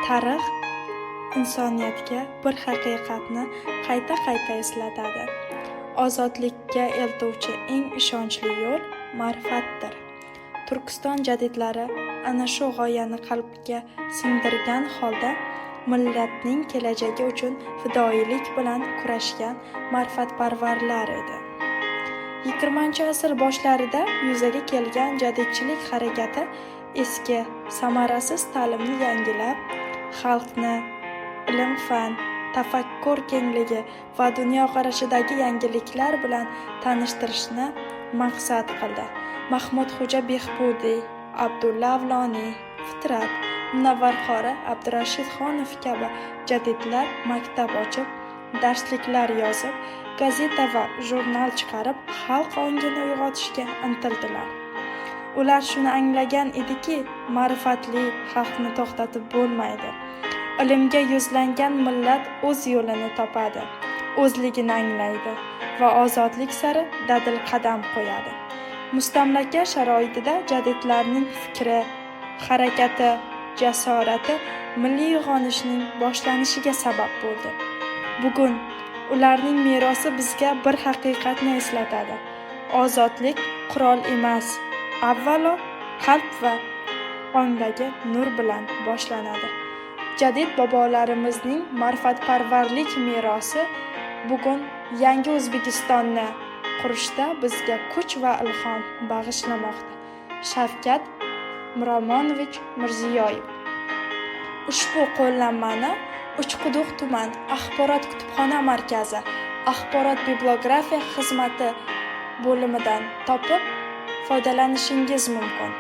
Tarix insoniyatga bir haqiqatni qayta eslatadi. Ozodlikka eltuvchi eng ishonchli yo'l ma'rifatdir. Turkiston jadidlari ana shu g'oyani qalbga singdirgan holda millatning kelajagi uchun fidoyilik bilan kurashgan ma'rifatparvarlar edi. 20-asr boshlarida yuzaga kelgan jadidchilik harakati eski, samarasiz ta'limni yangilab, xalqni ilm-fan, tafakkur kengligi va dunyoqarashidagi yangiliklar bilan tanishtirishni maqsad qildi. Mahmudxo'ja Behbudiy, Abdulla Avloniy, Fitrat, Munavvar qori Abdurashidxonov kabi jadidlar maktab ochib, darsliklar yozib, gazeta va jurnal chiqarib, xalq ongini uyg'otishga intildilar. Ular shuni anglagan ediki, ma'rifatli xalqni to'xtatib bo'lmaydi. Ilmga yuzlangan millat o'z yo'lini topadi, o'zligini anglaydi va ozodlik sari dadil qadam qo'yadi. Mustamlaka sharoitida jadidlarning fikri, harakati, jasorati milliy uyg'onishning boshlanishiga sabab bo'ldi. Bugun ularning merosi bizga bir haqiqatni eslatadi. Ozodlik qurol emas, avvalo qalb va ongdagi nur bilan boshlanadi. Jadid bobolarimizning ma'rifatparvarlik merosi bugun yangi O'zbekistonni qurishda bizga kuch va ilhom bag'ishlamoqda. Shavkat Miromonovich Mirziyoyev. Ushbu qo'llanmani Uchquduq tuman axborot kutubxona markazi axborot bibliografiya xizmati bo'limidan topib foydalanishingiz mumkin.